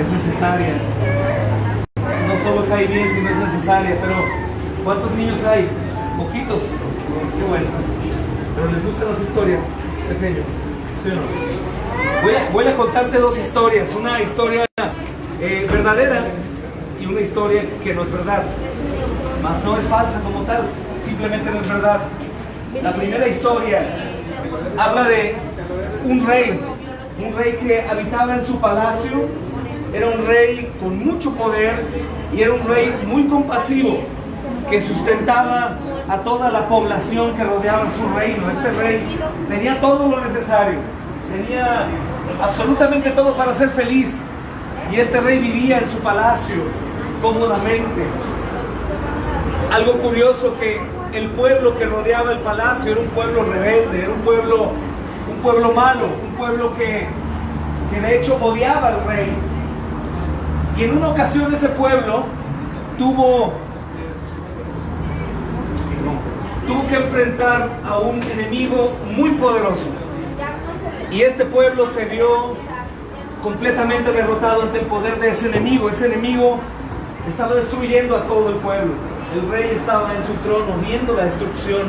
es necesaria. No solo cae bien, sino es necesaria. Pero ¿cuántos niños hay? Poquitos. Qué bueno. Pero les gustan las historias, pequeño. ¿Sí o no? Voy a contarte dos historias. Una historia verdadera y una historia que no es verdad. Mas no es falsa como tal, simplemente no es verdad. La primera historia habla de un rey que habitaba en su palacio. Era un rey con mucho poder y era un rey muy compasivo que sustentaba a toda la población que rodeaba su reino. Este rey tenía todo lo necesario, tenía absolutamente todo para ser feliz, y este rey vivía en su palacio cómodamente. Algo curioso, que el pueblo que rodeaba el palacio era un pueblo rebelde, era un pueblo malo, un pueblo que de hecho odiaba al rey. Y en una ocasión ese pueblo tuvo que enfrentar a un enemigo muy poderoso. Y este pueblo se vio completamente derrotado ante el poder de ese enemigo. Ese enemigo estaba destruyendo a todo el pueblo. El rey estaba en su trono viendo la destrucción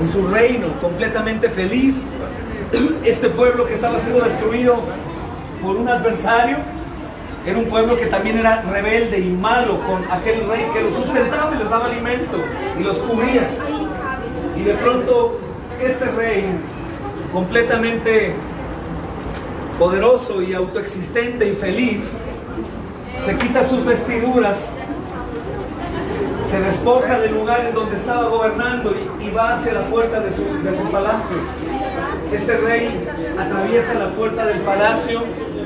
en su reino, completamente feliz. Este pueblo que estaba siendo destruido por un adversario era un pueblo que también era rebelde y malo con aquel rey que los sustentaba y les daba alimento y los cubría. Y de pronto este rey, completamente poderoso y autoexistente y feliz, se quita sus vestiduras, se despoja del lugar en donde estaba gobernando y va hacia la puerta de su palacio. Este rey atraviesa la puerta del palacio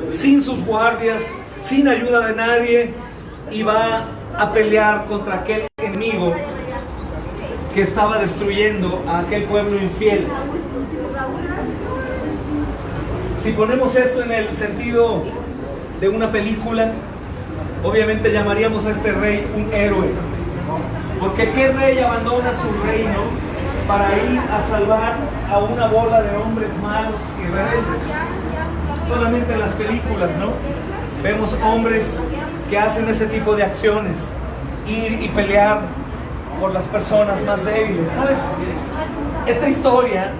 sin sus guardias, sin ayuda de nadie, y va a pelear contra aquel enemigo que estaba destruyendo a aquel pueblo infiel. Si ponemos esto en el sentido de una película, obviamente llamaríamos a este rey un héroe. Porque ¿qué rey abandona su reino para ir a salvar a una bola de hombres malos y rebeldes? Solamente en las películas, ¿no? Vemos hombres que hacen ese tipo de acciones, ir y pelear por las personas más débiles. ¿Sabes? Esta historia,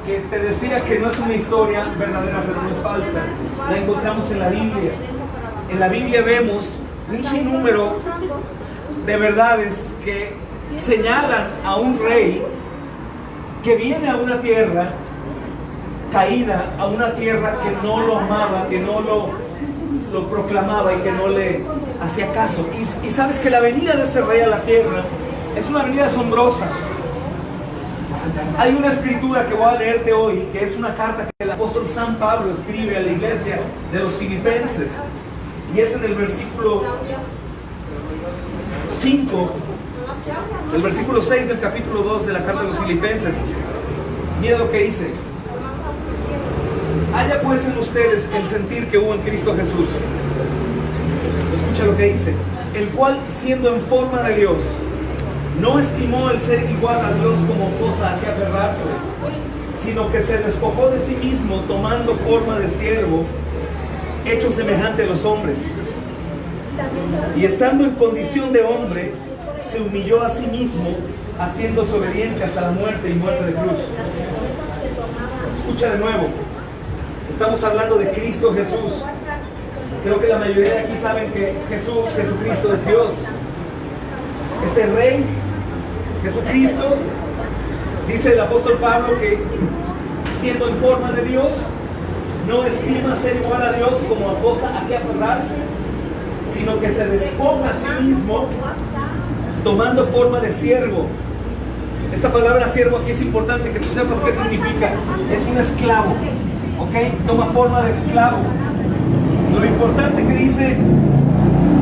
que te decía que no es una historia verdadera, pero no es falsa, la encontramos en la Biblia. En la Biblia vemos un sinnúmero de verdades que señalan a un rey que viene a una tierra caída, a una tierra que no lo amaba, que no lo proclamaba y que no le hacía caso. Y sabes que la venida de ese rey a la tierra es una venida asombrosa. Hay una escritura que voy a leerte hoy, que es una carta que el apóstol San Pablo escribe a la iglesia de los Filipenses, y es en el versículo 5, el versículo 6 del capítulo 2 de la carta de los Filipenses. Mira lo que dice: haya pues en ustedes el sentir que hubo en Cristo Jesús. Escucha lo que dice: el cual, siendo en forma de Dios, no estimó el ser igual a Dios como cosa a que aferrarse, sino que se despojó de sí mismo, tomando forma de siervo, hecho semejante a los hombres. Y estando en condición de hombre, se humilló a sí mismo, haciéndose obediente hasta la muerte y muerte de cruz. Escucha de nuevo. Estamos hablando de Cristo Jesús. Creo que la mayoría de aquí saben que Jesucristo es Dios. Este rey, Jesucristo, dice el apóstol Pablo que siendo en forma de Dios, no estima ser igual a Dios como a cosa a que aferrarse, sino que se despoja a sí mismo, tomando forma de siervo. Esta palabra siervo aquí es importante que tú sepas qué significa. Es un esclavo, ¿ok? Toma forma de esclavo. Lo importante que dice,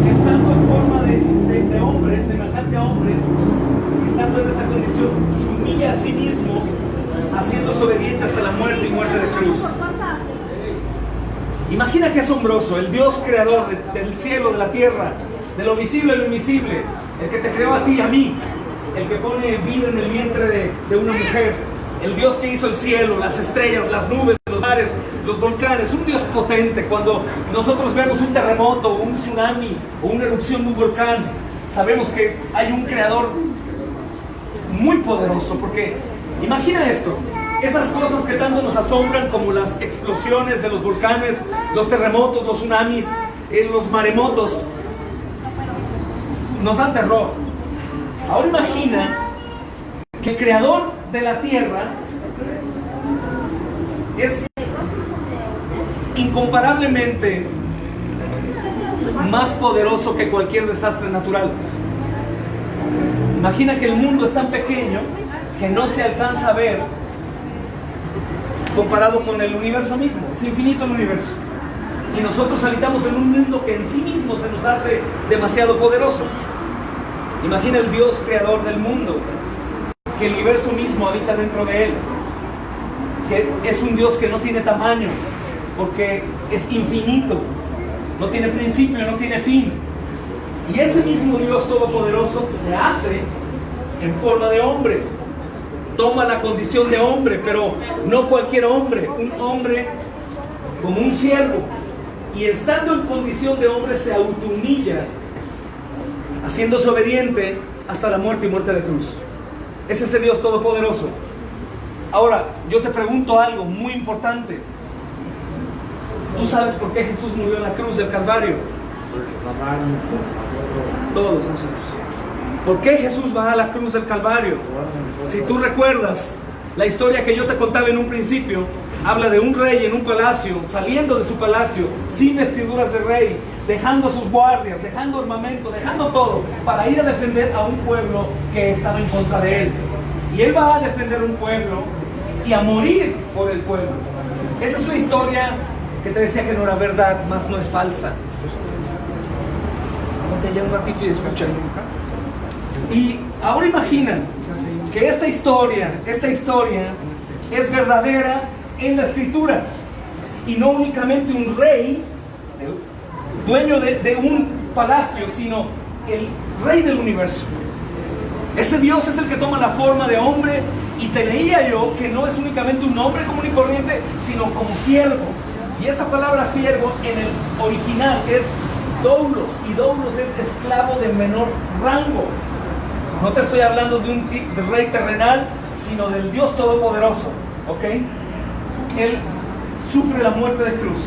estando en forma de hombre, semejante a hombre, estando en esa condición, se humilla a sí mismo, haciéndose obediente hasta la muerte y muerte de cruz. Imagina qué asombroso, el Dios creador del cielo, de la tierra, de lo visible y lo invisible, el que te creó a ti y a mí, el que pone vida en el vientre de una mujer, el Dios que hizo el cielo, las estrellas, las nubes, los mares, los volcanes, un Dios potente. Cuando nosotros vemos un terremoto, un tsunami o una erupción de un volcán, sabemos que hay un creador muy poderoso, porque imagina esto, esas cosas que tanto nos asombran como las explosiones de los volcanes, los terremotos, los tsunamis, los maremotos, nos dan terror. Ahora imagina que el creador de la tierra es incomparablemente más poderoso que cualquier desastre natural. Imagina que el mundo es tan pequeño que no se alcanza a ver comparado con el universo mismo. Es infinito el universo. Y nosotros habitamos en un mundo que en sí mismo se nos hace demasiado poderoso. Imagina el Dios creador del mundo, que el universo mismo habita dentro de él, que es un Dios que no tiene tamaño, porque es infinito, no tiene principio, no tiene fin. Y ese mismo Dios todopoderoso se hace en forma de hombre, toma la condición de hombre, pero no cualquier hombre, un hombre como un siervo, y estando en condición de hombre se autohumilla, haciéndose obediente hasta la muerte y muerte de cruz. Es ese Dios todopoderoso. Ahora, yo te pregunto algo muy importante. ¿Tú sabes por qué Jesús murió en la cruz del Calvario? Todos nosotros. ¿Por qué Jesús va a la cruz del Calvario? Si tú recuerdas la historia que yo te contaba en un principio, habla de un rey en un palacio, saliendo de su palacio, sin vestiduras de rey, dejando a sus guardias, dejando armamento, dejando todo, para ir a defender a un pueblo que estaba en contra de él. Y él va a defender un pueblo y a morir por el pueblo. Esa es una historia que te decía que no era verdad, más no es falsa. Ponte allá un ratito y escucha. Y ahora imaginan que esta historia es verdadera en la Escritura, y no únicamente un rey dueño de un palacio, sino el rey del universo. Ese Dios es el que toma la forma de hombre, y te leía yo que no es únicamente un hombre común y corriente, sino como siervo. Y esa palabra siervo en el original es doulos, y doulos es esclavo de menor rango. No te estoy hablando de un rey terrenal, sino del Dios todopoderoso, ¿ok? Él sufre la muerte de cruz.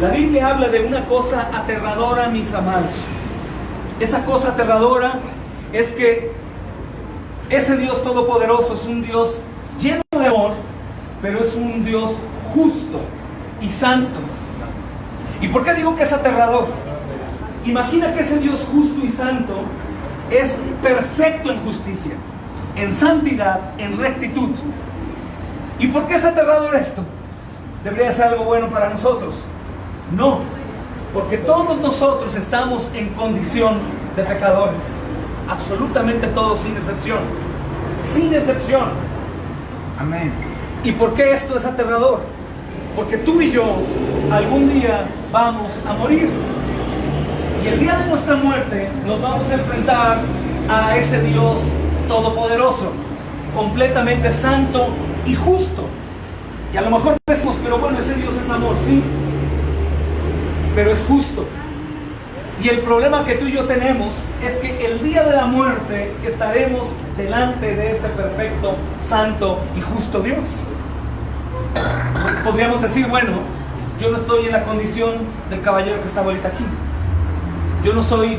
La Biblia habla de una cosa aterradora, mis amados. Esa cosa aterradora es que ese Dios todopoderoso es un Dios lleno de amor, pero es un Dios justo y santo. ¿Y por qué digo que es aterrador? Imagina que ese Dios justo y santo es perfecto en justicia, en santidad, en rectitud. ¿Y por qué es aterrador esto? ¿Debería ser algo bueno para nosotros? No, porque todos nosotros estamos en condición de pecadores. Absolutamente todos, sin excepción. Sin excepción. Amén. ¿Y por qué esto es aterrador? Porque tú y yo algún día vamos a morir. Y el día de nuestra muerte nos vamos a enfrentar a ese Dios todopoderoso, completamente santo y justo. Y a lo mejor decimos, pero bueno, ese Dios es amor, sí, pero es justo. Y el problema que tú y yo tenemos es que el día de la muerte estaremos delante de ese perfecto, santo y justo Dios. Podríamos decir, bueno, yo no estoy en la condición del caballero que está ahorita aquí. Yo no soy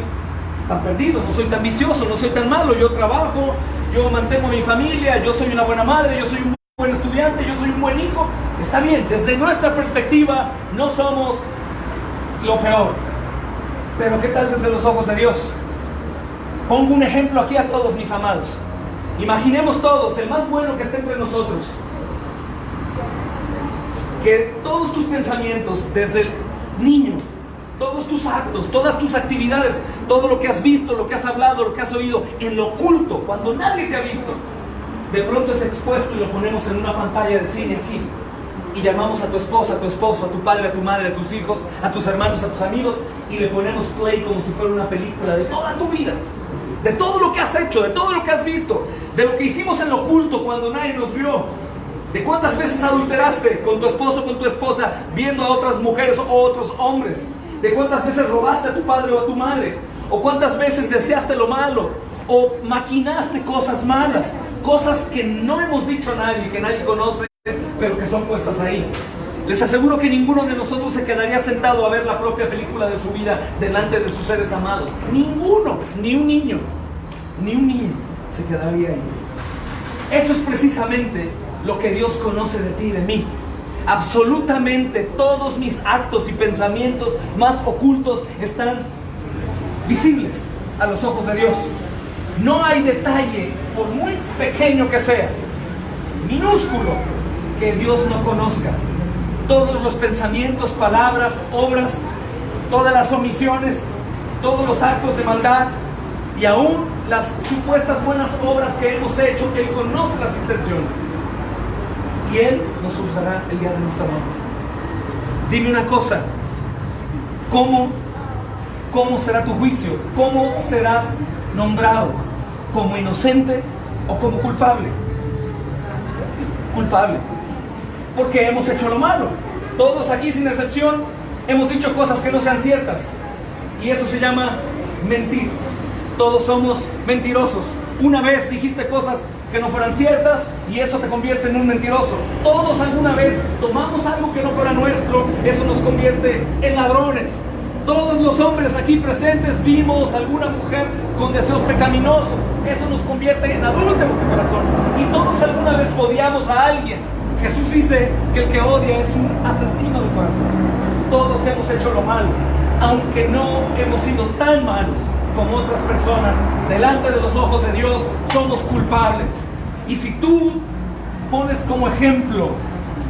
tan perdido, no soy tan vicioso, no soy tan malo. Yo trabajo, yo mantengo a mi familia, yo soy una buena madre, yo soy un buen estudiante, yo soy un buen hijo. Está bien, desde nuestra perspectiva no somos lo peor. Pero ¿qué tal desde los ojos de Dios? Pongo un ejemplo aquí a todos, mis amados. Imaginemos todos, el más bueno que esté entre nosotros, que todos tus pensamientos, desde el niño, todos tus actos, todas tus actividades, todo lo que has visto, lo que has hablado, lo que has oído, en lo oculto, cuando nadie te ha visto, de pronto es expuesto y lo ponemos en una pantalla de cine aquí. Y llamamos a tu esposa, a tu esposo, a tu padre, a tu madre, a tus hijos, a tus hermanos, a tus amigos, y le ponemos play como si fuera una película de toda tu vida, de todo lo que has hecho, de todo lo que has visto, de lo que hicimos en lo oculto cuando nadie nos vio. ¿De cuántas veces adulteraste con tu esposo o con tu esposa viendo a otras mujeres o otros hombres? ¿De cuántas veces robaste a tu padre o a tu madre? ¿O cuántas veces deseaste lo malo? ¿O maquinaste cosas malas? Cosas que no hemos dicho a nadie, que nadie conoce, pero que son puestas ahí. Les aseguro que ninguno de nosotros se quedaría sentado a ver la propia película de su vida delante de sus seres amados. Ninguno, ni un niño se quedaría ahí. Eso es precisamente lo que Dios conoce de ti y de mí. Absolutamente todos mis actos y pensamientos más ocultos están visibles a los ojos de Dios. No hay detalle, por muy pequeño que sea, minúsculo, que Dios no conozca. Todos los pensamientos, palabras, obras, todas las omisiones, todos los actos de maldad y aún las supuestas buenas obras que hemos hecho, Él conoce las intenciones. Y Él nos juzgará el día de nuestra muerte. Dime una cosa, ¿cómo será tu juicio? ¿Cómo serás nombrado? ¿Como inocente o como culpable? Culpable. Porque hemos hecho lo malo. Todos aquí sin excepción hemos dicho cosas que no sean ciertas. Y eso se llama mentir. Todos somos mentirosos. Una vez dijiste cosas que no fueran ciertas y eso te convierte en un mentiroso. Todos alguna vez tomamos algo que no fuera nuestro, eso nos convierte en ladrones. Todos los hombres aquí presentes vimos alguna mujer con deseos pecaminosos, eso nos convierte en adúlteros de corazón. Y todos alguna vez odiamos a alguien. Jesús dice que el que odia es un asesino de corazón. Todos hemos hecho lo malo, aunque no hemos sido tan malos como otras personas, delante de los ojos de Dios somos culpables. Y si tú pones como ejemplo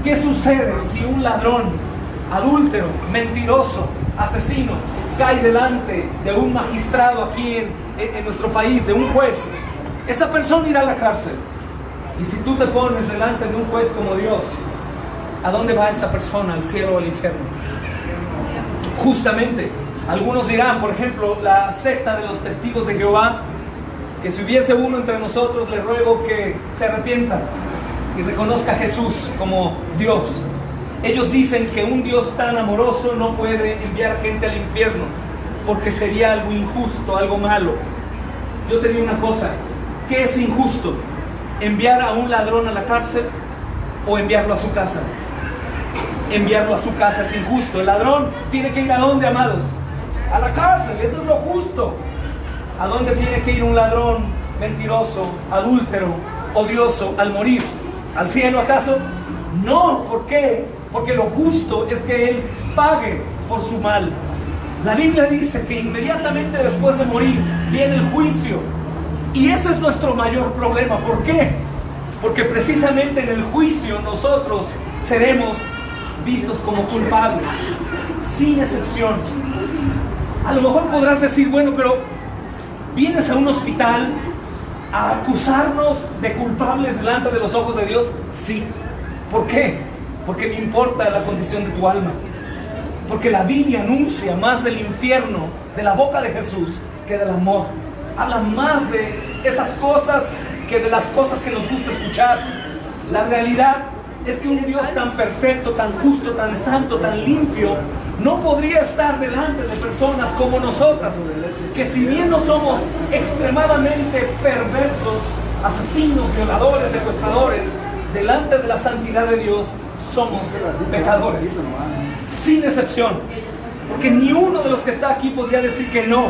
qué sucede si un ladrón, adúltero, mentiroso, asesino cae delante de un magistrado aquí en nuestro país, de un juez, esa persona irá a la cárcel. Y si tú te pones delante de un juez como Dios, ¿a dónde va esa persona? ¿Al cielo o al infierno? Justamente. Algunos dirán, por ejemplo, la secta de los testigos de Jehová, que si hubiese uno entre nosotros, le ruego que se arrepienta y reconozca a Jesús como Dios. Ellos dicen que un Dios tan amoroso no puede enviar gente al infierno, porque sería algo injusto, algo malo. Yo te digo una cosa, ¿qué es injusto? ¿Enviar a un ladrón a la cárcel o enviarlo a su casa? Enviarlo a su casa es injusto. El ladrón tiene que ir ¿a dónde, amados? A la cárcel, eso es lo justo. ¿A dónde tiene que ir un ladrón mentiroso, adúltero, odioso al morir? ¿Al cielo acaso? No, ¿por qué? Porque lo justo es que él pague por su mal. La Biblia dice que inmediatamente después de morir viene el juicio. Y ese es nuestro mayor problema. ¿Por qué? Porque precisamente en el juicio nosotros seremos vistos como culpables, sin excepción. A lo mejor podrás decir, bueno, pero ¿vienes a un hospital a acusarnos de culpables delante de los ojos de Dios? Sí. ¿Por qué? Porque me importa la condición de tu alma. Porque la Biblia anuncia más del infierno de la boca de Jesús que del amor. Habla más de esas cosas que de las cosas que nos gusta escuchar. La realidad es que un Dios tan perfecto, tan justo, tan santo, tan limpio, no podría estar delante de personas como nosotras, que si bien no somos extremadamente perversos, asesinos, violadores, secuestradores, delante de la santidad de Dios somos pecadores, sin excepción. Porque ni uno de los que está aquí podría decir que no.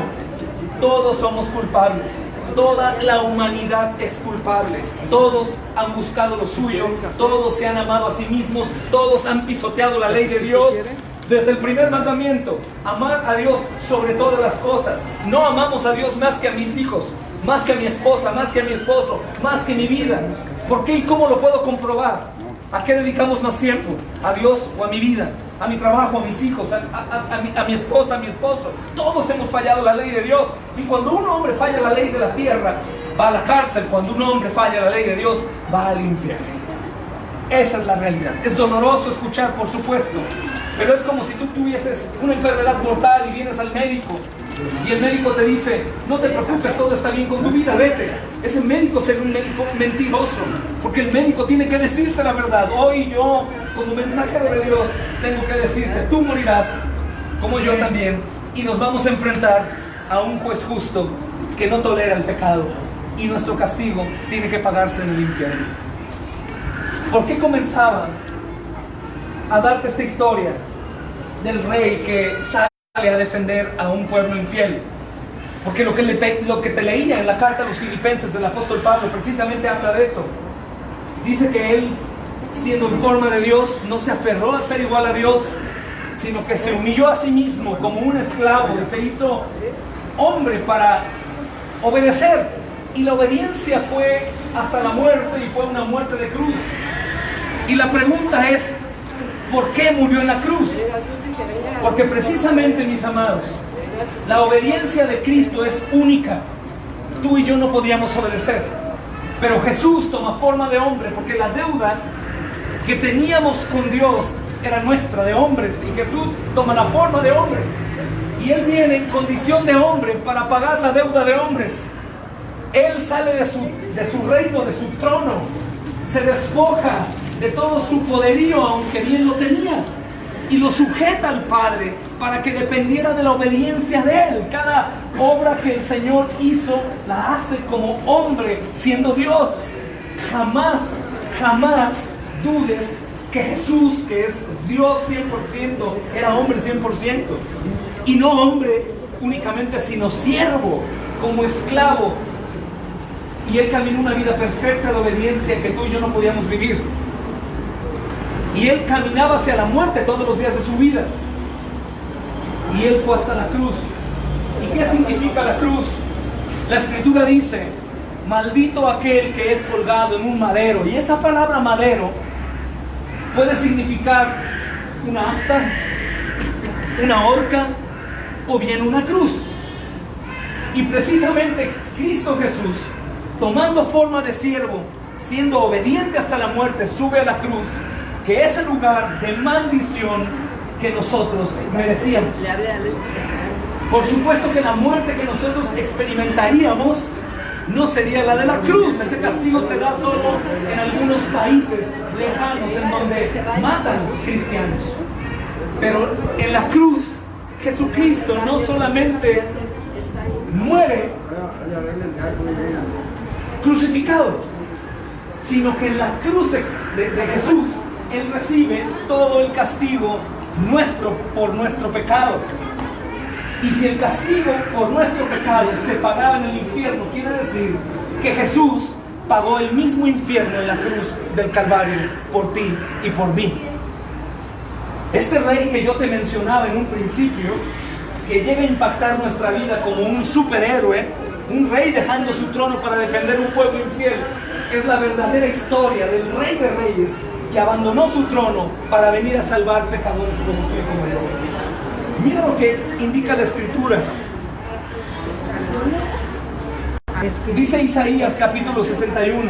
Todos somos culpables. Toda la humanidad es culpable. Todos han buscado lo suyo. Todos se han amado a sí mismos. Todos han pisoteado la ley de Dios. Desde el primer mandamiento, amar a Dios sobre todas las cosas. No amamos a Dios más que a mis hijos, más que a mi esposa, más que a mi esposo, más que mi vida. ¿Por qué y cómo lo puedo comprobar? ¿A qué dedicamos más tiempo? ¿A Dios o a mi vida? ¿A mi trabajo, a mis hijos, a mi esposa, a mi esposo? Todos hemos fallado la ley de Dios. Y cuando un hombre falla la ley de la tierra, va a la cárcel. Cuando un hombre falla la ley de Dios, va al infierno. Esa es la realidad. Es doloroso escuchar, por supuesto, pero es como si tú tuvieses una enfermedad mortal y vienes al médico Y el médico te dice, no te preocupes, todo está bien con tu vida, vete. Ese médico será un médico mentiroso, porque el médico tiene que decirte la verdad. Hoy yo, como mensajero de Dios, tengo que decirte, tú morirás, como yo también, y nos vamos a enfrentar a un juez justo que no tolera el pecado, y nuestro castigo tiene que pagarse en el infierno. ¿Por qué comenzaba a darte esta historia del rey que sale a defender a un pueblo infiel? Porque lo que te leía en la carta a los Filipenses del apóstol Pablo precisamente habla de eso. Dice que él, siendo en forma de Dios, no se aferró a ser igual a Dios, sino que se humilló a sí mismo como un esclavo y se hizo hombre para obedecer. Y la obediencia fue hasta la muerte, y fue una muerte de cruz. Y la pregunta es, ¿por qué murió en la cruz? Porque precisamente, mis amados, la obediencia de Cristo es única. Tú y yo no podíamos obedecer, pero Jesús toma forma de hombre, porque la deuda que teníamos con Dios era nuestra, de hombres, y Jesús toma la forma de hombre, y Él viene en condición de hombre para pagar la deuda de hombres. Él sale de su reino, de su trono, se despoja de todo su poderío, aunque bien lo tenía, y lo sujeta al Padre para que dependiera de la obediencia de Él. Cada obra que el Señor hizo la hace como hombre, siendo Dios. Jamás, jamás dudes que Jesús, que es Dios 100%, era hombre 100%. Y no hombre únicamente, sino siervo, como esclavo. Y Él caminó una vida perfecta de obediencia que tú y yo no podíamos vivir. Y Él caminaba hacia la muerte todos los días de su vida. Y Él fue hasta la cruz. ¿Y qué significa la cruz? La Escritura dice, maldito aquel que es colgado en un madero. Y esa palabra madero puede significar una asta, una horca o bien una cruz. Y precisamente Cristo Jesús, tomando forma de siervo, siendo obediente hasta la muerte, sube a la cruz, que es el lugar de maldición que nosotros merecíamos. Por supuesto que la muerte que nosotros experimentaríamos no sería la de la cruz. Ese castigo se da solo en algunos países lejanos en donde matan cristianos. Pero en la cruz, Jesucristo no solamente muere crucificado, sino que en la cruz de Jesús Él recibe todo el castigo nuestro por nuestro pecado. Y si el castigo por nuestro pecado se pagaba en el infierno, quiere decir que Jesús pagó el mismo infierno en la cruz del Calvario por ti y por mí. Este rey que yo te mencionaba en un principio, que llega a impactar nuestra vida como un superhéroe, un rey dejando su trono para defender un pueblo infiel, es la verdadera historia del Rey de Reyes que abandonó su trono para venir a salvar pecadores como tú y como yo. Mira lo que indica la Escritura. Dice Isaías capítulo 61: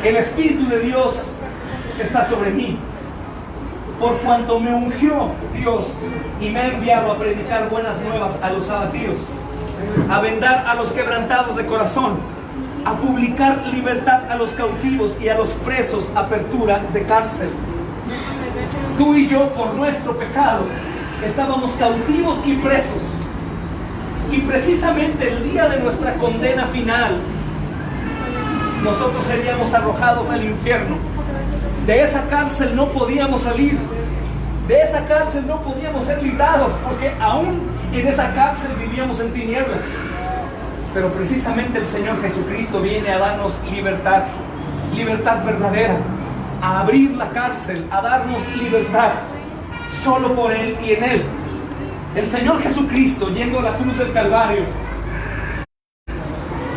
el Espíritu de Dios está sobre mí, por cuanto me ungió Dios y me ha enviado a predicar buenas nuevas a los abatidos, a vendar a los quebrantados de corazón, a publicar libertad a los cautivos y a los presos apertura de cárcel. Tú y yo, por nuestro pecado, estábamos cautivos y presos. Y precisamente el día de nuestra condena final, nosotros seríamos arrojados al infierno. De esa cárcel no podíamos salir. De esa cárcel no podíamos ser librados, porque aún en esa cárcel vivíamos en tinieblas. Pero precisamente el Señor Jesucristo viene a darnos libertad, libertad verdadera, a abrir la cárcel, a darnos libertad, solo por Él y en Él. El Señor Jesucristo, yendo a la cruz del Calvario,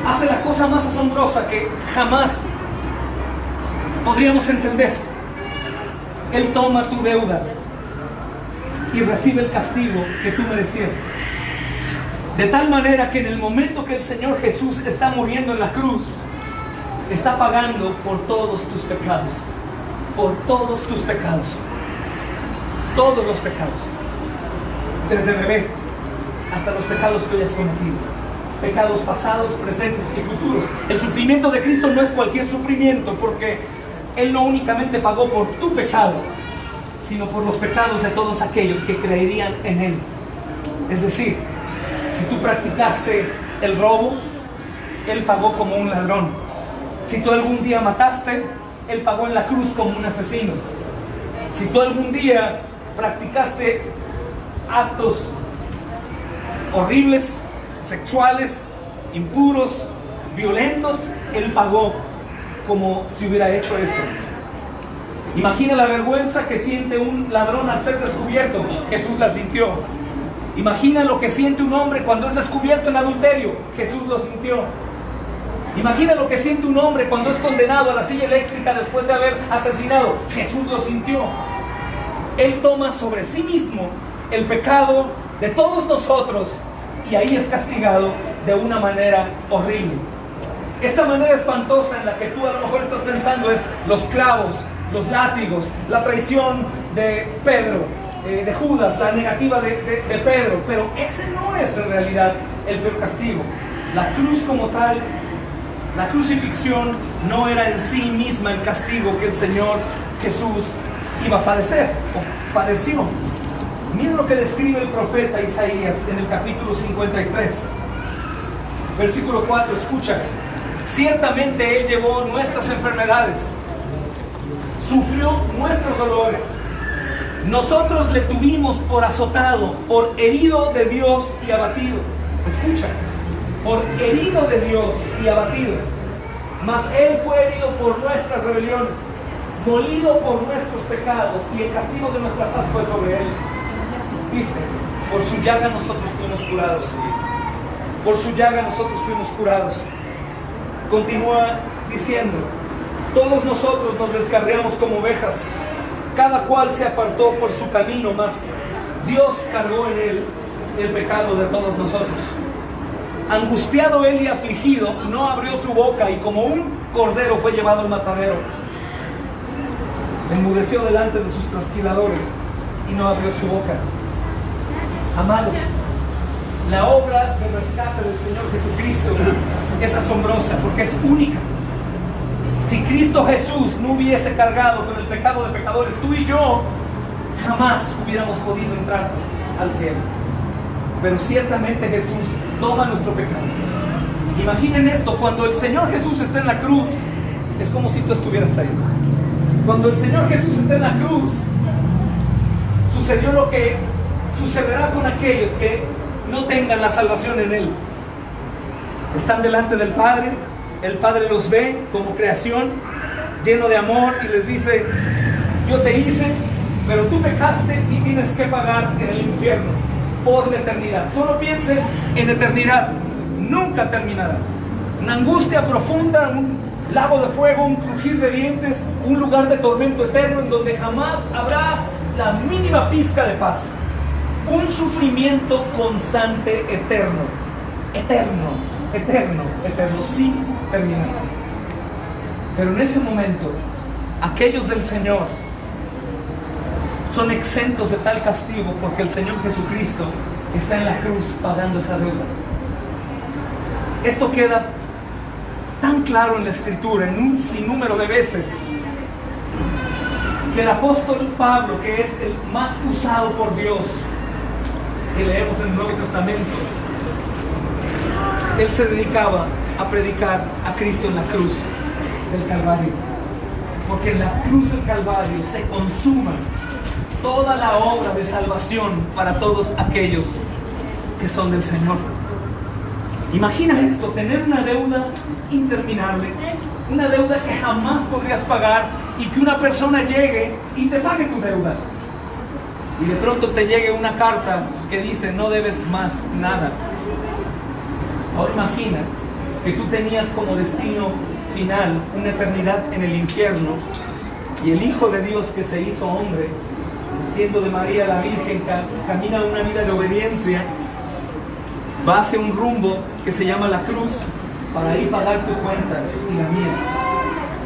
hace la cosa más asombrosa que jamás podríamos entender. Él toma tu deuda y recibe el castigo que tú merecías. De tal manera que en el momento que el Señor Jesús está muriendo en la cruz, está pagando por todos tus pecados. Por todos tus pecados. Todos los pecados. Desde bebé, hasta los pecados que hoy has cometido. Pecados pasados, presentes y futuros. El sufrimiento de Cristo no es cualquier sufrimiento, porque Él no únicamente pagó por tu pecado, sino por los pecados de todos aquellos que creerían en Él. Es decir, si tú practicaste el robo, Él pagó como un ladrón. Si tú algún día mataste, Él pagó en la cruz como un asesino. Si tú algún día practicaste actos horribles, sexuales, impuros, violentos, Él pagó como si hubiera hecho eso. Imagina la vergüenza que siente un ladrón al ser descubierto. Jesús la sintió. Imagina lo que siente un hombre cuando es descubierto en adulterio. Jesús lo sintió. Imagina lo que siente un hombre cuando es condenado a la silla eléctrica después de haber asesinado. Jesús lo sintió. Él toma sobre sí mismo el pecado de todos nosotros y ahí es castigado de una manera horrible. Esta manera espantosa en la que tú a lo mejor estás pensando es los clavos, los látigos, la traición de Pedro, de Judas, la negativa de Pedro. Pero ese no es en realidad el peor castigo. La cruz como tal, la crucifixión no era en sí misma el castigo que el Señor Jesús iba a padecer, o padeció. Miren lo que describe el profeta Isaías en el capítulo 53, versículo 4, escucha. Ciertamente Él llevó nuestras enfermedades, sufrió nuestros dolores. Nosotros le tuvimos por azotado, por herido de Dios y abatido. Escucha, por herido de Dios y abatido. Mas Él fue herido por nuestras rebeliones, molido por nuestros pecados, y el castigo de nuestra paz fue sobre Él. Dice, por su llaga nosotros fuimos curados. Por su llaga nosotros fuimos curados. Continúa diciendo, todos nosotros nos descarriamos como ovejas, cada cual se apartó por su camino, mas Dios cargó en Él el pecado de todos nosotros. Angustiado Él y afligido, no abrió su boca, y como un cordero fue llevado al matadero. Enmudeció delante de sus trasquiladores y no abrió su boca. Amados, la obra de rescate del Señor Jesucristo es asombrosa porque es única. Si Cristo Jesús no hubiese cargado con el pecado de pecadores, tú y yo jamás hubiéramos podido entrar al cielo. Pero ciertamente Jesús toma nuestro pecado. Imaginen esto, cuando el Señor Jesús está en la cruz, es como si tú estuvieras ahí. Cuando el Señor Jesús está en la cruz, sucedió lo que sucederá con aquellos que no tengan la salvación en Él. Están delante del Padre, el Padre los ve como creación, lleno de amor, y les dice, yo te hice, pero tú pecaste y tienes que pagar en el infierno por la eternidad. Solo piensen en eternidad, nunca terminará. Una angustia profunda, un lago de fuego, un crujir de dientes, un lugar de tormento eterno en donde jamás habrá la mínima pizca de paz. Un sufrimiento constante, eterno, eterno, eterno, eterno, sin terminar. Pero en ese momento, aquellos del Señor son exentos de tal castigo porque el Señor Jesucristo está en la cruz pagando esa deuda. Esto queda tan claro en la Escritura, en un sinnúmero de veces, que el apóstol Pablo, que es el más usado por Dios, que leemos en el Nuevo Testamento, él se dedicaba a predicar a Cristo en la cruz del Calvario, porque en la cruz del Calvario se consuma toda la obra de salvación para todos aquellos que son del Señor. Imagina esto, tener una deuda interminable, una deuda que jamás podrías pagar, y que una persona llegue y te pague tu deuda. Y de pronto te llegue una carta que dice, no debes más nada. Ahora imagina que tú tenías como destino final una eternidad en el infierno, y el Hijo de Dios que se hizo hombre, siendo de María la Virgen, camina una vida de obediencia, va hacia un rumbo que se llama la cruz, para ahí pagar tu cuenta y la mía.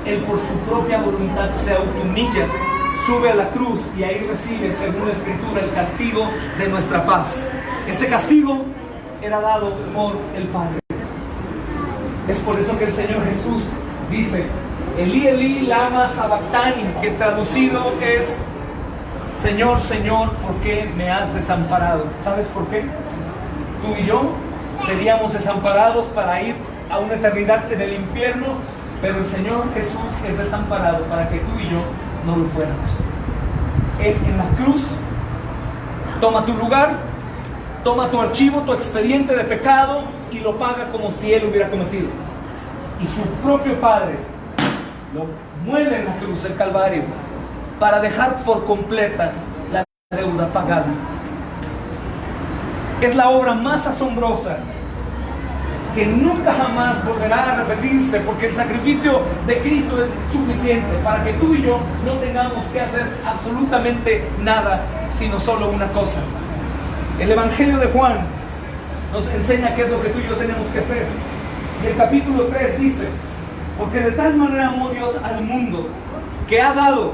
Él por su propia voluntad se autohumilla, sube a la cruz y ahí recibe, según la Escritura, el castigo de nuestra paz. Este castigo era dado por el Padre. Es por eso que el Señor Jesús dice, Elí, Elí, lama sabactani, que traducido es, Señor, Señor, ¿por qué me has desamparado? ¿Sabes por qué? Tú y yo seríamos desamparados para ir a una eternidad en el infierno, pero el Señor Jesús es desamparado para que tú y yo no lo fuéramos. Él en la cruz toma tu lugar, toma tu archivo, tu expediente de pecado y lo paga como si Él hubiera cometido. Y su propio Padre lo mueve en la cruz, el Calvario, para dejar por completa la deuda pagada. Es la obra más asombrosa que nunca jamás volverá a repetirse, porque el sacrificio de Cristo es suficiente para que tú y yo no tengamos que hacer absolutamente nada, sino solo una cosa. El Evangelio de Juan nos enseña qué es lo que tú y yo tenemos que hacer. Y el capítulo 3 dice, porque de tal manera amó Dios al mundo, que ha dado,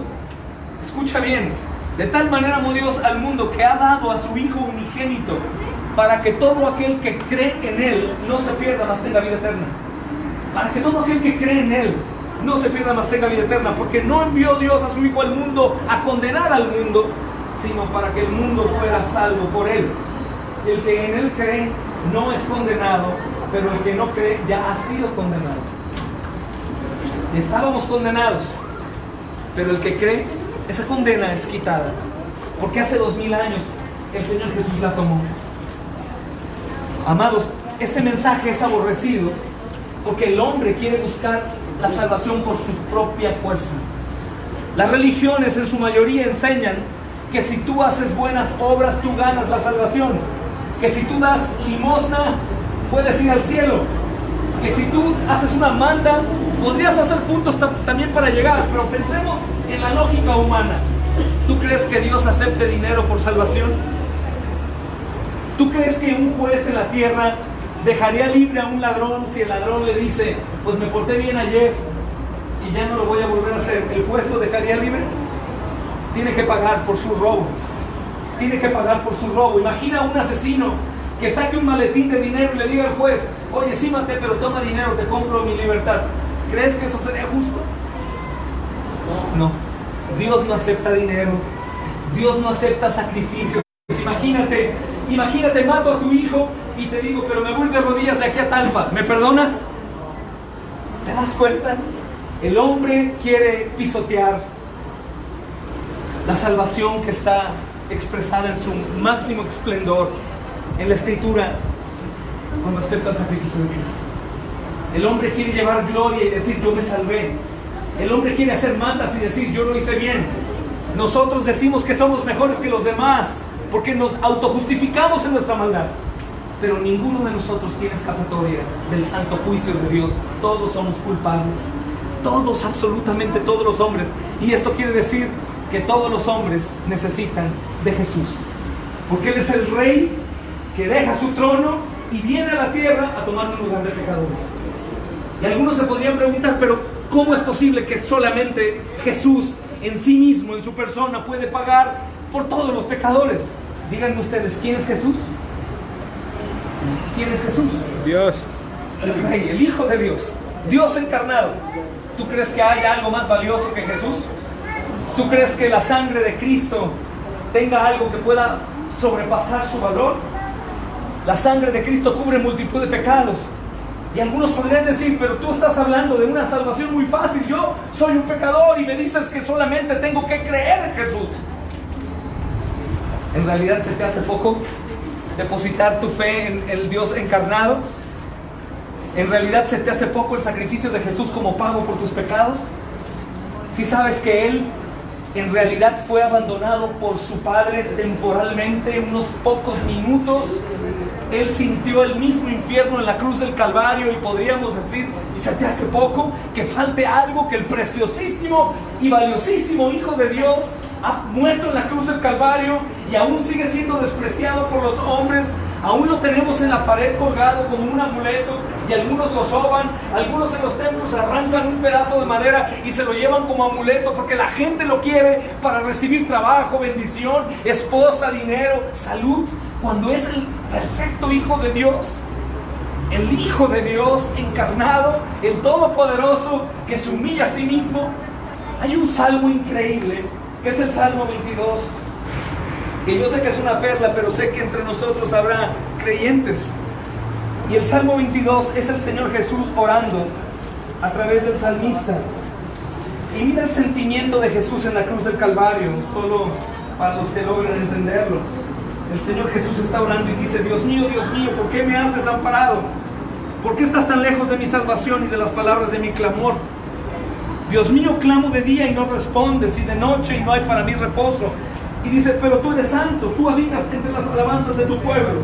escucha bien, de tal manera amó Dios al mundo, que ha dado a su Hijo unigénito, para que todo aquel que cree en Él no se pierda, mas tenga vida eterna. Para que todo aquel que cree en Él no se pierda, mas tenga vida eterna. Porque no envió Dios a su Hijo al mundo a condenar al mundo, sino para que el mundo fuera salvo por Él. El que en Él cree no es condenado, pero el que no cree ya ha sido condenado. Y estábamos condenados, pero el que cree, esa condena es quitada. Porque hace 2000 años el Señor Jesús la tomó. Amados, este mensaje es aborrecido porque el hombre quiere buscar la salvación por su propia fuerza. Las religiones en su mayoría enseñan que si tú haces buenas obras, tú ganas la salvación. Que si tú das limosna, puedes ir al cielo. Que si tú haces una manda, podrías hacer puntos también para llegar. Pero pensemos en la lógica humana. ¿Tú crees que Dios acepte dinero por salvación? ¿Tú crees que un juez en la tierra dejaría libre a un ladrón si el ladrón le dice, pues me porté bien ayer y ya no lo voy a volver a hacer? ¿El juez lo dejaría libre? Tiene que pagar por su robo. Tiene que pagar por su robo. Imagina un asesino que saque un maletín de dinero y le diga al juez, oye, sí maté, pero toma dinero, te compro mi libertad. ¿Crees que eso sería justo? No. Dios no acepta dinero. Dios no acepta sacrificios. Imagínate, mato a tu hijo y te digo, pero me voy de rodillas de aquí a Talpa. ¿Me perdonas? ¿Te das cuenta? El hombre quiere pisotear la salvación que está expresada en su máximo esplendor en la Escritura con respecto al sacrificio de Cristo. El hombre quiere llevar gloria y decir, yo me salvé. El hombre quiere hacer mandas y decir, yo lo hice bien. Nosotros decimos que somos mejores que los demás porque nos autojustificamos en nuestra maldad. Pero ninguno de nosotros tiene escapatoria del santo juicio de Dios. Todos somos culpables. Todos, absolutamente todos los hombres. Y esto quiere decir que todos los hombres necesitan de Jesús. Porque Él es el Rey que deja su trono y viene a la tierra a tomar un lugar de pecadores. Y algunos se podrían preguntar, pero ¿cómo es posible que solamente Jesús en sí mismo, en su persona, puede pagar por todos los pecadores? Díganme ustedes, ¿quién es Jesús? ¿Quién es Jesús? Dios. El Rey, el Hijo de Dios, Dios encarnado. ¿Tú crees que haya algo más valioso que Jesús? ¿Tú crees que la sangre de Cristo tenga algo que pueda sobrepasar su valor? La sangre de Cristo cubre multitud de pecados. Y algunos podrían decir, pero tú estás hablando de una salvación muy fácil. Yo soy un pecador y me dices que solamente tengo que creer en Jesús. ¿En realidad se te hace poco depositar tu fe en el Dios encarnado? ¿En realidad se te hace poco el sacrificio de Jesús como pago por tus pecados? Si sabes que Él en realidad fue abandonado por su Padre temporalmente, unos pocos minutos. Él sintió el mismo infierno en la cruz del Calvario y podríamos decir, ¿y se te hace poco que falte algo, que el preciosísimo y valiosísimo Hijo de Dios ha muerto en la cruz del Calvario y aún sigue siendo despreciado por los hombres? Aún lo tenemos en la pared colgado como un amuleto y algunos lo soban, algunos en los templos arrancan un pedazo de madera y se lo llevan como amuleto porque la gente lo quiere para recibir trabajo, bendición, esposa, dinero, salud. cuando es el perfecto Hijo de Dios, el Hijo de Dios encarnado, el Todopoderoso, que se humilla a sí mismo. Hay un salmo increíble, que es el Salmo 22, que yo sé que es una perla, pero sé que entre nosotros habrá creyentes. Y el Salmo 22 es el Señor Jesús orando a través del salmista. Y mira el sentimiento de Jesús en la cruz del Calvario, solo para los que logran entenderlo. El Señor Jesús está orando y dice: Dios mío, ¿por qué me has desamparado? ¿Por qué estás tan lejos de mi salvación y de las palabras de mi clamor? Dios mío, clamo de día y no respondes, y de noche y no hay para mí reposo. Y dice: pero tú eres santo, tú habitas entre las alabanzas de tu pueblo.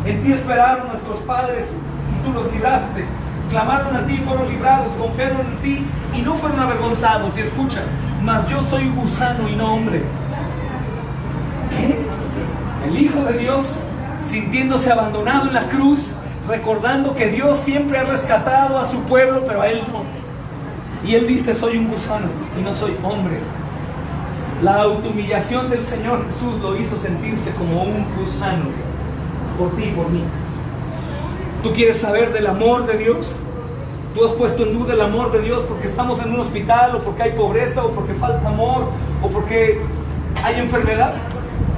En ti esperaron nuestros padres y tú los libraste. Clamaron a ti, fueron librados, confiaron en ti y no fueron avergonzados. Y escucha: mas yo soy gusano y no hombre. ¿Qué? El Hijo de Dios, sintiéndose abandonado en la cruz, recordando que Dios siempre ha rescatado a su pueblo, pero a él no. Y él dice: soy un gusano y no soy hombre. La autohumillación del Señor Jesús lo hizo sentirse como un gusano, por ti y por mí. ¿Tú quieres saber del amor de Dios? ¿Tú has puesto en duda el amor de Dios porque estamos en un hospital, o porque hay pobreza, o porque falta amor, o porque hay enfermedad?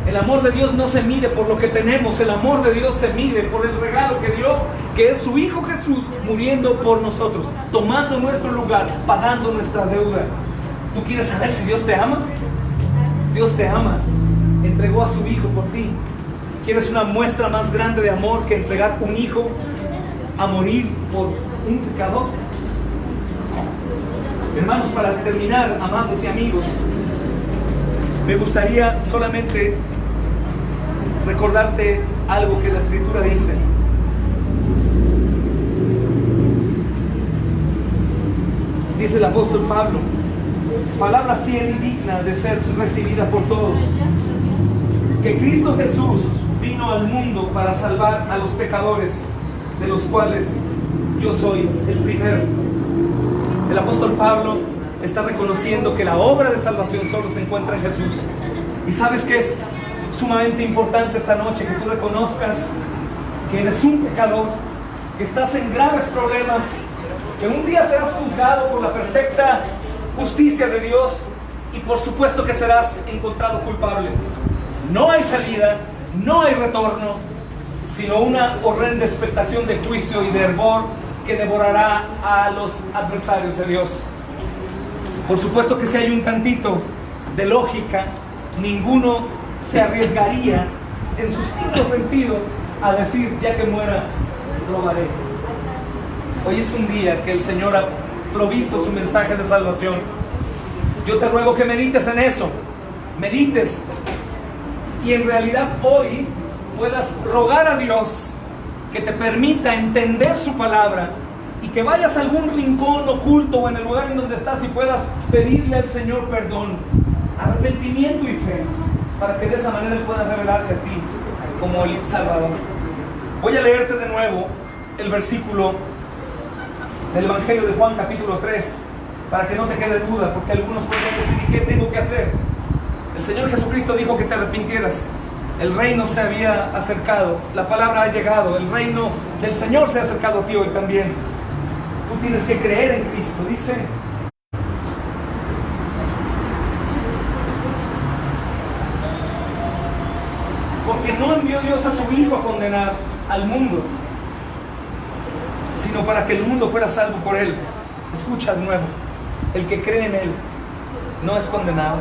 El amor de Dios no se mide por lo que tenemos. El amor de Dios se mide por el regalo que dio, que es su Hijo Jesús muriendo por nosotros, tomando nuestro lugar, pagando nuestra deuda. ¿Tú quieres saber si Dios te ama? Dios te ama. Entregó a su Hijo por ti. ¿Quieres una muestra más grande de amor que entregar un hijo a morir por un pecador? Hermanos, para terminar, amados y amigos, me gustaría solamente recordarte algo que la Escritura dice. Dice el apóstol Pablo, palabra fiel y digna de ser recibida por todos, que Cristo Jesús vino al mundo para salvar a los pecadores, de los cuales yo soy el primero. El apóstol Pablo está reconociendo que la obra de salvación solo se encuentra en Jesús. Y sabes que es sumamente importante esta noche que tú reconozcas que eres un pecador, que estás en graves problemas, que un día serás juzgado por la perfecta justicia de Dios y por supuesto que serás encontrado culpable. No hay salida, no hay retorno, sino una horrenda expectación de juicio y de hervor que devorará a los adversarios de Dios. Por supuesto que si hay un tantito de lógica, ninguno se arriesgaría en sus 5 sentidos a decir: ya que muera, robaré. Hoy es un día que el Señor ha provisto su mensaje de salvación. Yo te ruego que medites en eso, medites, y en realidad hoy puedas rogar a Dios que te permita entender su palabra, y que vayas a algún rincón oculto o en el lugar en donde estás y puedas pedirle al Señor perdón, arrepentimiento y fe, para que de esa manera Él pueda revelarse a ti como el Salvador. Voy a leerte de nuevo el versículo del Evangelio de Juan capítulo 3, para que no te quede duda, porque algunos pueden decir: ¿qué tengo que hacer? El Señor Jesucristo dijo que te arrepintieras. El reino se había acercado, la palabra ha llegado, el reino del Señor se ha acercado a ti hoy también. Tú tienes que creer en Cristo. Dice: porque no envió Dios a su Hijo a condenar al mundo, sino para que el mundo fuera salvo por Él. Escucha de nuevo: el que cree en Él no es condenado,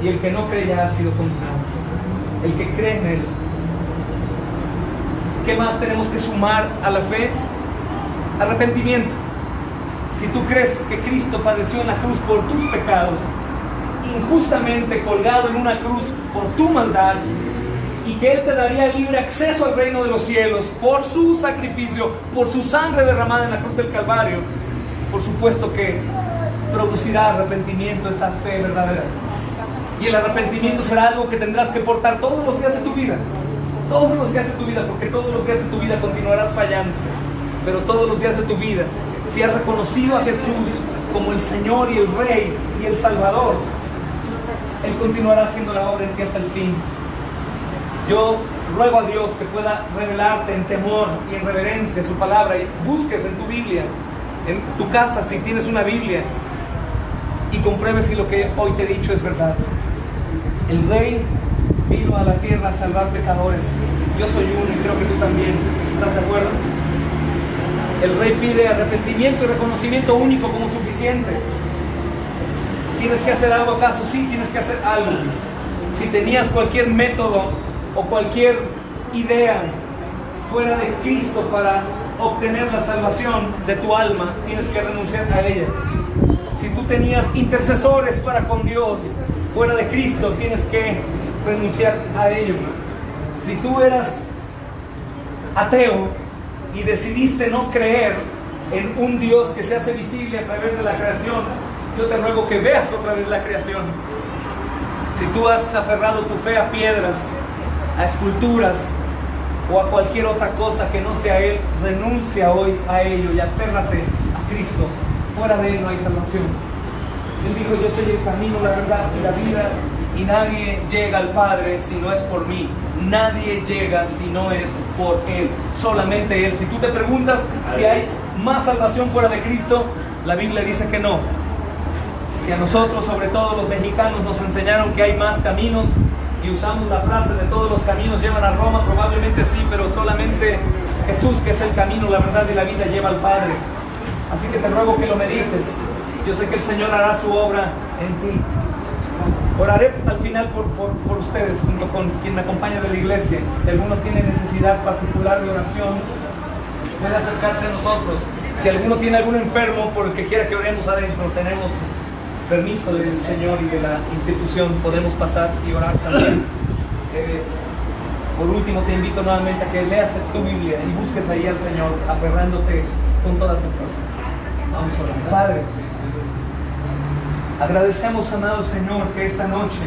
y el que no cree ya ha sido condenado. El que cree en Él. ¿Qué más tenemos que sumar a la fe? Arrepentimiento. Si tú crees que Cristo padeció en la cruz por tus pecados, injustamente colgado en una cruz por tu maldad, y que Él te daría libre acceso al reino de los cielos por su sacrificio, por su sangre derramada en la cruz del Calvario, por supuesto que producirá arrepentimiento, esa fe verdadera. Y el arrepentimiento será algo que tendrás que portar todos los días de tu vida. Todos los días de tu vida, porque todos los días de tu vida continuarás fallando. Pero todos los días de tu vida, si has reconocido a Jesús como el Señor y el Rey y el Salvador, Él continuará haciendo la obra en ti hasta el fin. Yo ruego a Dios que pueda revelarte en temor y en reverencia su palabra, y busques en tu Biblia, en tu casa, si tienes una Biblia, y compruebes si lo que hoy te he dicho es verdad. El Rey vino a la tierra a salvar pecadores. Yo soy uno y creo que tú también. ¿Estás de acuerdo? El Rey pide arrepentimiento y reconocimiento único como suficiente. ¿Tienes que hacer algo acaso? Sí, tienes que hacer algo. Si tenías cualquier método o cualquier idea fuera de Cristo para obtener la salvación de tu alma, tienes que renunciar a ella. Si tú tenías intercesores para con Dios fuera de Cristo, tienes que renunciar a ello. Si tú eras ateo y decidiste no creer en un Dios que se hace visible a través de la creación, yo te ruego que veas otra vez la creación. Si tú has aferrado tu fe a piedras, a esculturas o a cualquier otra cosa que no sea Él, renuncia hoy a ello y aférrate a Cristo. Fuera de Él no hay salvación. Él dijo: yo soy el camino, la verdad y la vida, y nadie llega al Padre si no es por mí. Nadie llega si no es por Él, solamente Él. Si tú te preguntas si hay más salvación fuera de Cristo, la Biblia dice que no. Si a nosotros, sobre todo los mexicanos, nos enseñaron que hay más caminos y usamos la frase de todos los caminos llevan a Roma, probablemente sí, pero solamente Jesús, que es el camino, la verdad y la vida, lleva al Padre. Así que te ruego que lo medites. Yo sé que el Señor hará su obra en ti. Oraré al final por ustedes, junto con quien me acompaña de la iglesia. Si alguno tiene necesidad particular de oración, puede acercarse a nosotros. Si alguno tiene algún enfermo por el que quiera que oremos adentro, tenemos permiso del Señor y de la institución, podemos pasar y orar también. Por último, te invito nuevamente a que leas tu Biblia y busques ahí al Señor, aferrándote con toda tu fuerza. Vamos a orar. Padre, agradecemos, amado Señor, que esta noche,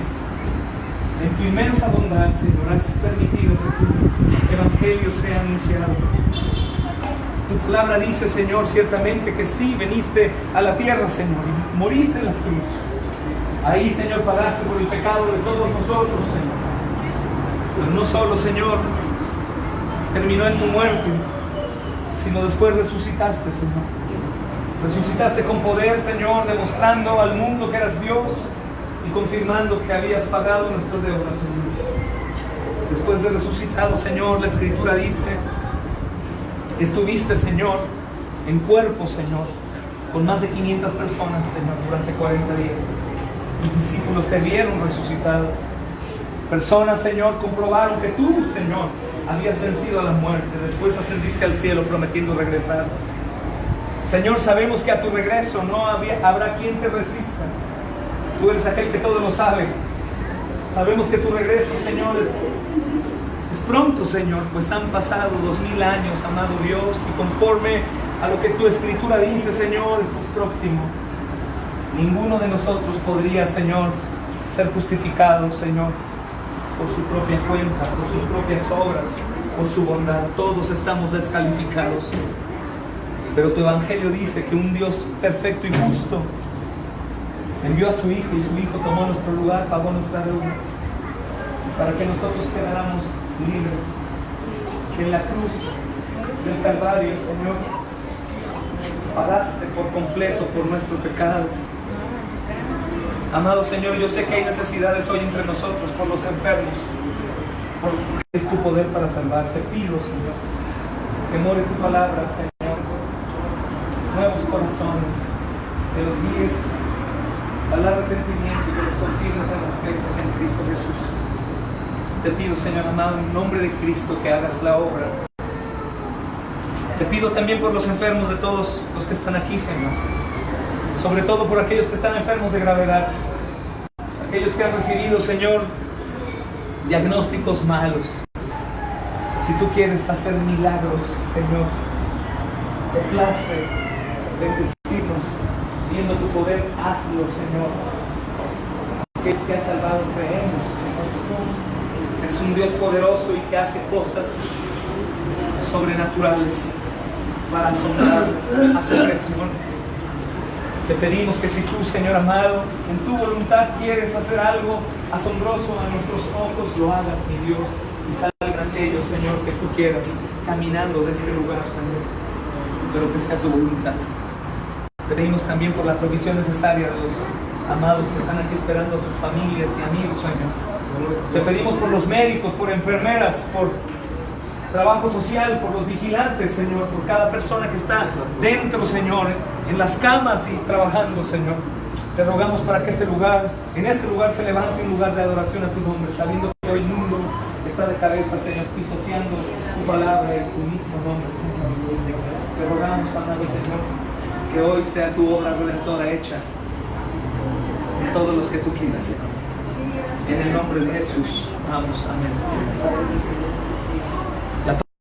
en tu inmensa bondad, Señor, has permitido que tu evangelio sea anunciado. Tu palabra dice, Señor, ciertamente que sí veniste a la tierra, Señor, y moriste en la cruz. Ahí, Señor, pagaste por el pecado de todos nosotros, Señor. Pero no solo, Señor, terminó en tu muerte, sino después resucitaste, Señor. Resucitaste con poder, Señor, demostrando al mundo que eras Dios y confirmando que habías pagado nuestras deudas, Señor. Después de resucitado, Señor, la Escritura dice: estuviste, Señor, en cuerpo, Señor, con más de 500 personas, Señor, durante 40 días. Mis discípulos te vieron resucitado. Personas, Señor, comprobaron que tú, Señor, habías vencido a la muerte. Después ascendiste al cielo prometiendo regresar. Señor, sabemos que a tu regreso no habrá quien te resista. Tú eres aquel que todo lo sabe. Sabemos que tu regreso, Señor, es pronto, Señor, pues han pasado 2000 años, amado Dios, y conforme a lo que tu Escritura dice, Señor, estás próximo. Ninguno de nosotros podría, Señor, ser justificado, Señor, por su propia cuenta, por sus propias obras, por su bondad. Todos estamos descalificados. Pero tu Evangelio dice que un Dios perfecto y justo envió a su Hijo, y su Hijo tomó nuestro lugar, pagó nuestra deuda, para que nosotros quedáramos libres. En la cruz del Calvario, Señor, pagaste por completo por nuestro pecado. Amado Señor, yo sé que hay necesidades hoy entre nosotros, por los enfermos, porque es tu poder para salvar. Te pido, Señor, que more tu palabra, Señor, nuevos corazones, que los guíes al arrepentimiento y que los confirmes en la fe que es en Cristo Jesús. Te pido, Señor amado, en nombre de Cristo, que hagas la obra. Te pido también por los enfermos de todos los que están aquí, Señor. Sobre todo por aquellos que están enfermos de gravedad. Aquellos que han recibido, Señor, diagnósticos malos. Si tú quieres hacer milagros, Señor, te place bendecirnos, viendo tu poder, hazlo, Señor. Aquellos que has salvado, creemos, Señor, que tú eres un Dios poderoso y que hace cosas sobrenaturales para asombrar a su creación. Te pedimos que si tú, Señor amado, en tu voluntad quieres hacer algo asombroso a nuestros ojos, lo hagas, mi Dios, y salgan aquellos, Señor, que tú quieras, caminando de este lugar, Señor, pero que sea tu voluntad. Pedimos también por la provisión necesaria de los amados que están aquí esperando a sus familias y amigos, Señor. Te pedimos por los médicos, por enfermeras, por trabajo social, por los vigilantes, Señor, por cada persona que está dentro, Señor, en las camas y trabajando, Señor. Te rogamos para que en este lugar se levante un lugar de adoración a tu nombre, sabiendo que hoy el mundo está de cabeza, Señor, pisoteando tu palabra y tu mismo nombre, Señor. Te rogamos, amado Señor, que hoy sea tu obra redentora hecha en todos los que tú quieras, Señor. En el nombre de Jesús, vamos, amén.